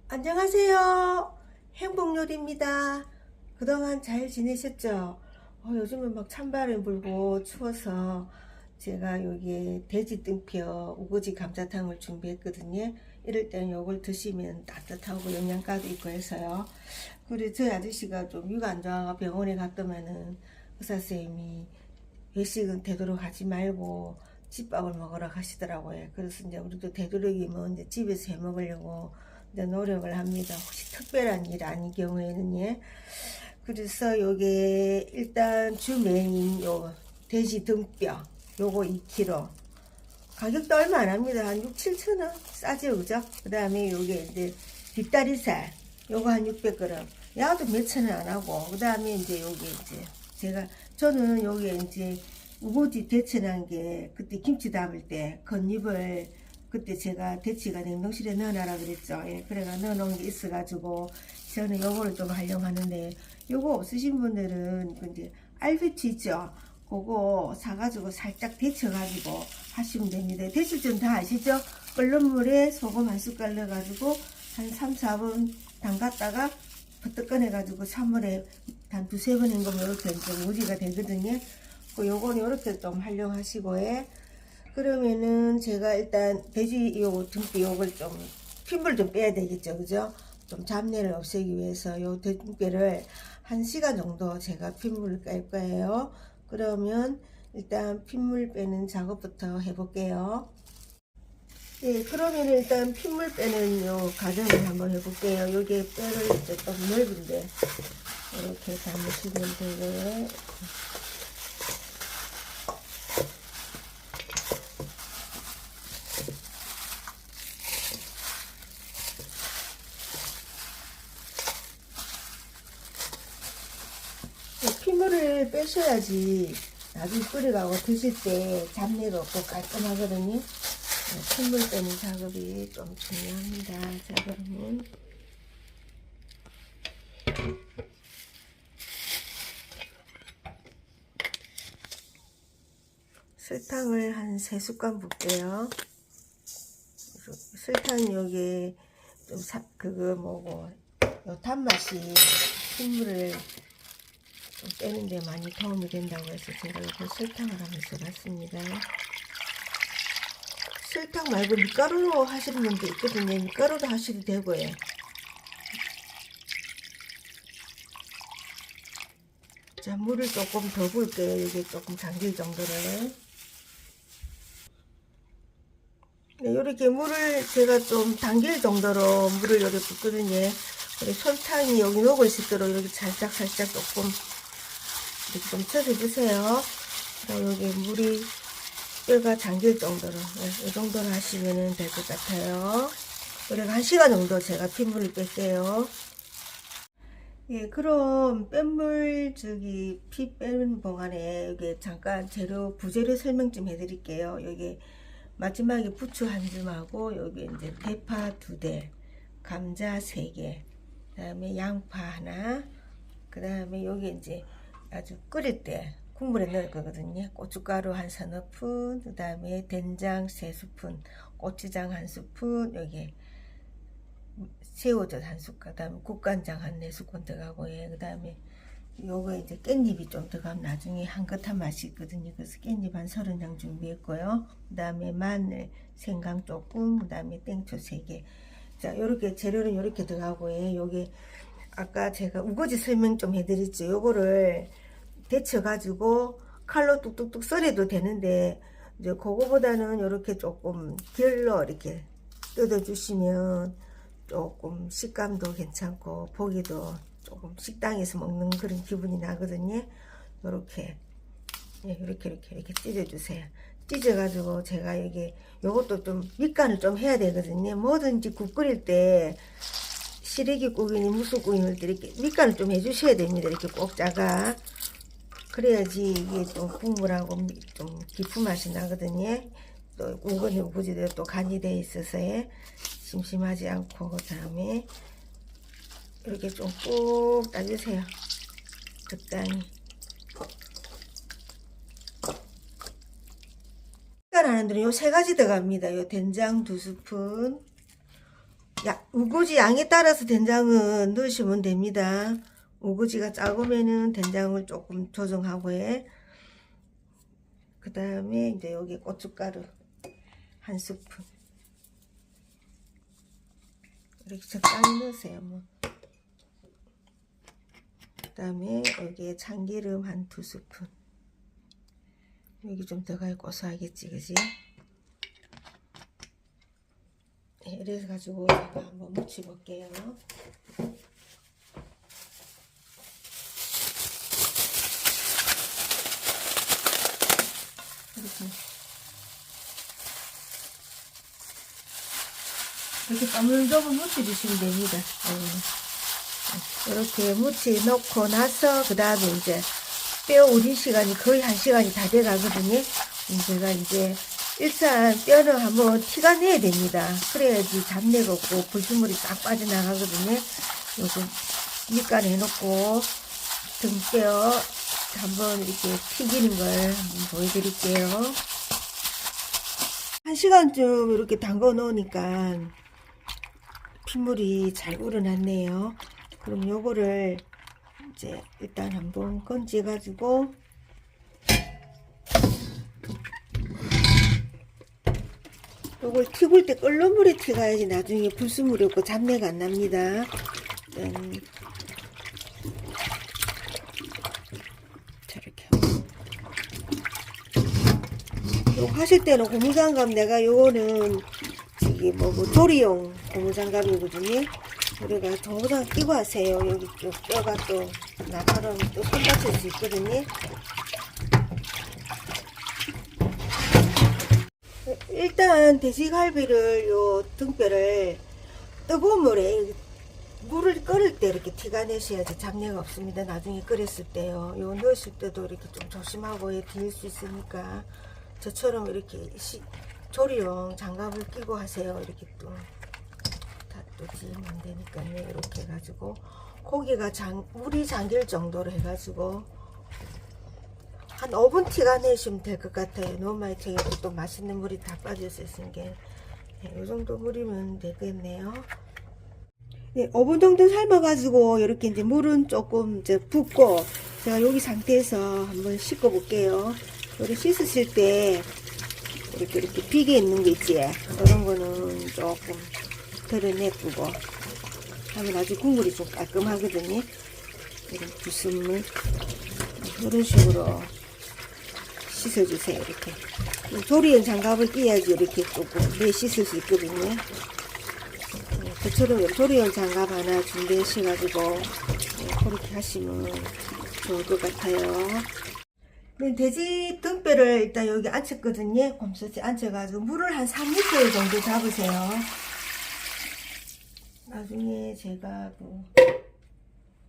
안녕하세요. 행복요리입니다. 그동안 잘 지내셨죠? 요즘은 막 찬바람 불고 추워서 제가 여기 돼지 등뼈 우거지 감자탕을 준비했거든요. 이럴 때는 요걸 드시면 따뜻하고 영양가도 있고 해서요. 그리고 저희 아저씨가 좀 위가 안 좋아가 병원에 갔더만은 의사선생님이 외식은 되도록 하지 말고 집밥을 먹으라 하시더라고요. 그래서 이제 우리도 되도록이면 이제 집에서 해 먹으려고 이제 노력을 합니다. 혹시 특별한 일 아닌 경우에는 예. 그래서 요게 일단 주 메인 요 돼지 등뼈 요거 2kg. 가격도 얼마 안 합니다. 한 6, 7천 원 싸죠, 그죠? 그 다음에 요게 이제 뒷다리살 요거 한 600g. 야도 몇천 원 안 하고, 그 다음에 이제 요게 이제 저는 요게 이제 우거지 데쳐난 게 그때 김치 담을 때 겉잎을 그때 제가 데치가 냉동실에 넣어놔라 그랬죠. 예, 그래가 넣어놓은 게 있어가지고 저는 요거를 좀 활용하는데, 요거 없으신 분들은 근데 알배추 있죠. 그거 사가지고 살짝 데쳐가지고 하시면 됩니다. 데칠 줄 다 아시죠? 끓는 물에 소금 한 숟갈 넣어가지고 한 3, 4분 담갔다가 부터 꺼내가지고 찬물에 한 두세 번 헹구면 이렇게 좀 무리가 되거든요. 요거는 이렇게 좀 활용하시고 해. 그러면은 제가 일단 돼지 요 등뼈 요걸 좀 핏물 좀 빼야 되겠죠, 그죠? 좀 잡내를 없애기 위해서 요 등뼈를 1시간 정도 제가 핏물을 뺄 거예요. 그러면 일단 핏물 빼는 작업부터 해볼게요. 네, 그러면 일단 핏물 빼는 요 과정을 한번 해볼게요. 요게 뼈를 이제 좀 넓은데 이렇게 담으시면 되고요. 핏물을 빼셔야지 나중에 끓여가고 드실 때 잡내가 없고 깔끔하거든요. 핏물 빼는 작업이 좀 중요합니다. 자, 그러면 설탕을 한 3숟갈 붓게요. 설탕 여기 좀 그거 뭐고 요 단맛이 핏물을 좀 빼는데 많이 도움이 된다고 해서 제가 이거 설탕을 한번 써봤습니다. 설탕 말고 밀가루로 하시는 분도 있거든요. 밀가루로 하셔도 되고요. 자, 물을 조금 더 부을게요. 이게 조금 잠길 정도를. 네, 이렇게 물을 제가 좀 당길 정도로 물을 이렇게 붓거든요. 설탕이 여기 녹을 수 있도록 이렇게 살짝 조금 이렇게 좀 쳐주세요. 여기 물이 뼈가 잠길 정도로, 이 정도로 하시면 될 것 같아요. 그리고 1시간 정도 제가 핏물을 뺄게요. 예, 그럼 뺀물 피 빼는 동안에 여기 잠깐 부재료 설명 좀 해드릴게요. 여기 마지막에 부추 한 줌하고 여기 이제 대파 2대, 감자 3개, 그다음에 양파 하나, 그다음에 여기 이제 아주 끓일 때 국물에 넣을 거거든요. 고춧가루 한 서너 푼, 그다음에 된장 3스푼, 고추장 1스푼, 여기 새우젓 1숟갈, 그다음에 국간장 한 4스푼 들어가고, 예, 그다음에 요거 이제 깻잎이 좀 들어가면 나중에 향긋한 맛이 있거든요. 그래서 깻잎 한 30장 준비했고요. 그 다음에 마늘, 생강 조금, 그 다음에 땡초 3개. 자, 요렇게 재료는 요렇게 들어가고, 예, 요게 아까 제가 우거지 설명 좀 해드렸죠. 요거를 데쳐가지고 칼로 뚝뚝뚝 썰어도 되는데, 이제 그거보다는 요렇게 조금 결로 이렇게 뜯어주시면 조금 식감도 괜찮고 보기도 조금 식당에서 먹는 그런 기분이 나거든요. 요렇게, 예, 이렇게 찢어주세요. 찢어가지고 제가 여기 요것도 좀 밑간을 좀 해야 되거든요. 뭐든지 국 끓일 때 시래기국이니 무술국이니 이렇게 밑간을 좀 해주셔야 됩니다. 이렇게 꼭 작아. 그래야지 이게 좀 국물하고 좀 깊은 맛이 나거든요. 또 우거는 우거지대로 또 간이 돼 있어서 심심하지 않고, 그 다음에 이렇게 좀 꾹 따주세요. 적당히. 하는 데는 요 3가지 들어갑니다. 요 된장 2스푼, 우거지 양에 따라서 된장은 넣으시면 됩니다. 우거지가 작으면은 된장을 조금 조정하고 해. 그 다음에 이제 여기 고춧가루 한 스푼. 이렇게 적당히 넣으세요. 뭐. 그 다음에 여기에 참기름 한 2스푼. 여기 좀 더 가야 고소하겠지, 그지? 네, 이래서 가지고 제가 한번 무쳐 볼게요. 이렇게 까물조금 무쳐주시면 됩니다. 이렇게 무쳐 놓고 나서 그 다음에 이제 뼈 우린 시간이 거의 1시간이 다 돼 가거든요. 제가 이제 일단 뼈는 한번 티가 내야 됩니다. 그래야지 잡내가 없고 불순물이 싹 빠져나가거든요. 요거 밑간에 해놓고 등뼈 한번 이렇게 튀기는 걸 한번 보여드릴게요. 1시간쯤 이렇게 담궈 놓으니까 핏물이 잘 우러났네요. 그럼 요거를 이제 일단 한번 건져 가지고 요걸 튀길 때 끓는 물에 튀가야지 나중에 불순물이 없고 잡내가 안 납니다. 저렇게 요거 하실 때는 고무장갑, 내가 요거는 저기 뭐 조리용 고무장갑이거든요. 우리가 고무장갑 끼고 하세요. 여기 쪽 뼈가 또 나처럼 또 손 다칠 수 있거든요. 일단 돼지갈비를 요 등뼈를 뜨거운 물을 끓일 때 이렇게 티가 내셔야지 잡내가 없습니다. 나중에 끓였을 때요. 요 넣으실 때도 이렇게 좀 조심하고 뒤일 수 있으니까 저처럼 이렇게 조리용 장갑을 끼고 하세요. 이렇게 또 다 또 지으면 안 되니까요. 이렇게 해가지고 고기가 물이 잠길 정도로 해가지고 한 5분 티가 내시면 될 것 같아요. 너무 많이 튀겨도 또 맛있는 물이 다 빠져서 있으니까 이 정도 물이면 되겠네요. 네, 5분 정도 삶아가지고 이렇게 이제 물은 조금 이제 붓고 제가 여기 상태에서 한번 씻어 볼게요. 여기 씻으실 때 이렇게 비계 있는 거 있지? 이런 거는 조금 덜어내고 하면 아주 국물이 좀 깔끔하거든요. 이런 불순물 이런 식으로 씻어주세요. 이렇게 조리용 장갑을 끼야지 이렇게 조금 씻을 수 있거든요. 저처럼 조리용 장갑 하나 준비하셔가지고 그렇게 하시면 좋을 것 같아요. 네, 돼지 등뼈를 일단 여기 앉혔거든요. 곰솥에 앉혀가지고 물을 한 3리터 정도 잡으세요. 나중에 제가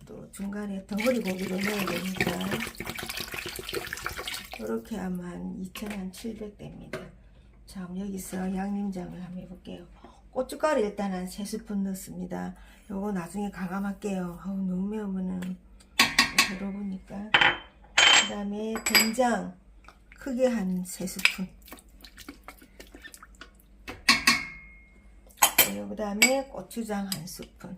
또 중간에 덩어리 고기를 넣어야 되니까 이렇게 하면 한 2,700 됩니다. 자, 여기서 양념장을 한번 해볼게요. 고춧가루 일단 한 3스푼 넣습니다. 요거 나중에 가감할게요. 너무 매우면은 배로부니까. 그 다음에 된장 크게 한 3스푼. 그 다음에 고추장 1스푼.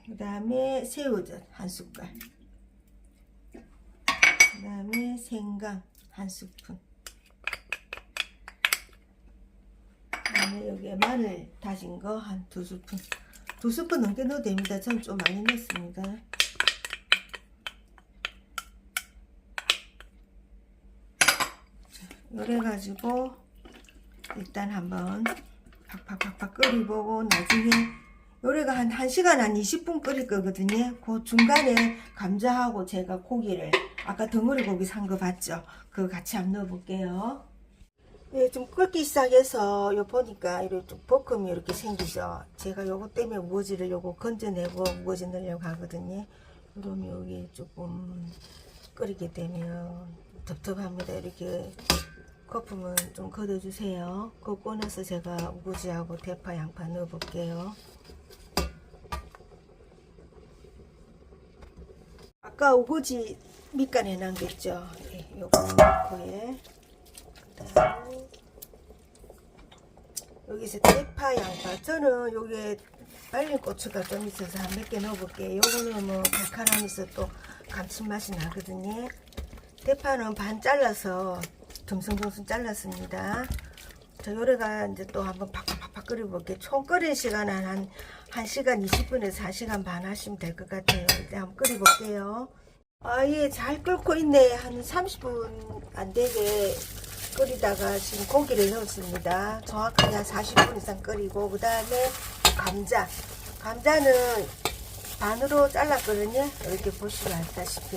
그 다음에 새우젓 1숟갈. 그 다음에 생강 1스푼. 그 다음에 여기에 마늘 다진 거 한 2스푼. 2스푼 넘게 넣어도 됩니다. 전 좀 많이 넣습니다. 요래가지고 일단 한번 팍팍팍팍 끓여보고 나중에 요래가 한 1시간 한 20분 끓일 거거든요. 그 중간에 감자하고 제가 고기를 아까 덩어리 고기 산 거 봤죠? 그거 같이 한번 넣어 볼게요. 네, 좀 끓기 시작해서 요 보니까 이렇게 좀 볶음이 이렇게 생기죠. 제가 요거 때문에 우거지를 요거 건져내고 우거지 넣으려고 하거든요. 그럼 여기 조금 끓이게 되면 텁텁합니다. 이렇게 거품은 좀 걷어주세요. 걷고 나서 제가 우거지하고 대파, 양파 넣어 볼게요. 아까 우거지 밑간에 남겼죠. 네, 요거 넣고에 여기서 대파, 양파. 저는 여기에 말린 고추가 좀 있어서 한 몇 개 넣어볼게요. 요거는 뭐 달칼하면서 또 감칠맛이 나거든요. 대파는 반 잘라서 듬성듬성 잘랐습니다. 자, 요래가 이제 또 한번 팍팍팍 끓여볼게요. 총 끓일 시간은 한 1시간 20분에서 1시간 반 하시면 될 것 같아요. 이제 한번 끓여볼게요. 아, 예, 잘 끓고 있네. 한 30분 안 되게 끓이다가 지금 고기를 넣었습니다. 정확하게 한 40분 이상 끓이고, 그 다음에 감자는 반으로 잘랐거든요. 이렇게 보시면 알다시피.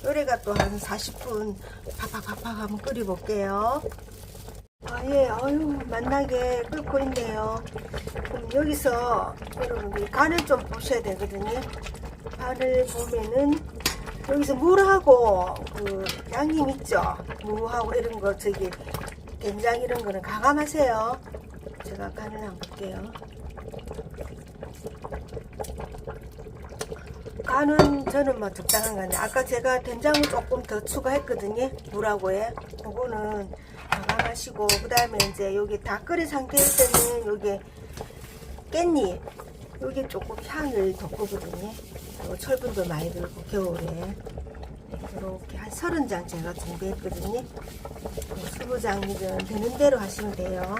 요래가 또 한 40분 팍팍팍팍 한번 끓여볼게요. 아, 예, 아유, 맛나게 끓고 있네요. 그럼 여기서 여러분들 간을 좀 보셔야 되거든요. 간을 보면은 여기서 물하고 그 양념 있죠? 무하고 이런 거, 저기 된장 이런 거는 가감하세요. 제가 간을 한번 볼게요. 간은 저는 뭐 적당한 간데, 아까 제가 된장을 조금 더 추가했거든요. 물하고에. 그거는 가감하시고, 그 다음에 이제 여기 다 끓인 상태일 때는 여기 깻잎, 여기 조금 향을 돋구거든요. 철분도 많이 들고 겨울에 이렇게 한 30장 제가 준비했거든요. 20장이든 되는 대로 하시면 돼요.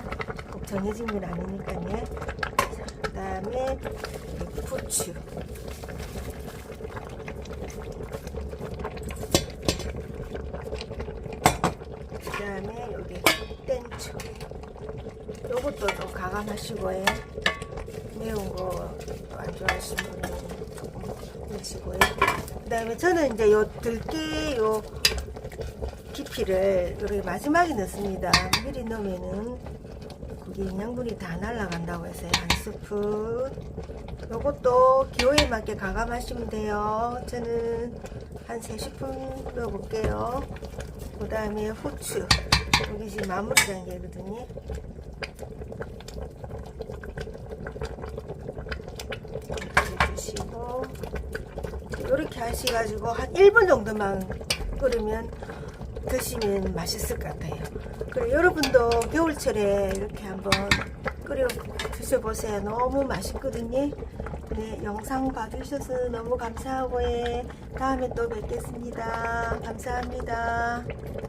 꼭 정해진 건 아니니까요. 그 다음에 부추, 그 다음에 여기 땡초, 요것도 좀 가감하시고요. 매운 거 안 좋아하시는 분은 조금 넣으시고요. 그 다음에 저는 이제 요 들깨 요 깊이를 여기 마지막에 넣습니다. 미리 넣으면은 그게 영양분이 다 날아간다고 해서 한 스푼. 요것도 기호에 맞게 가감하시면 돼요. 저는 한 3스푼 넣어볼게요. 그 다음에 후추, 여기 지금 마무리 단계거든요. 주시고 이렇게 하셔가지고 한 1분 정도만 끓이면 드시면 맛있을 것 같아요. 그리고 여러분도 겨울철에 이렇게 한번 끓여 드셔보세요. 너무 맛있거든요. 네, 영상 봐주셔서 너무 감사하고 다음에 또 뵙겠습니다. 감사합니다.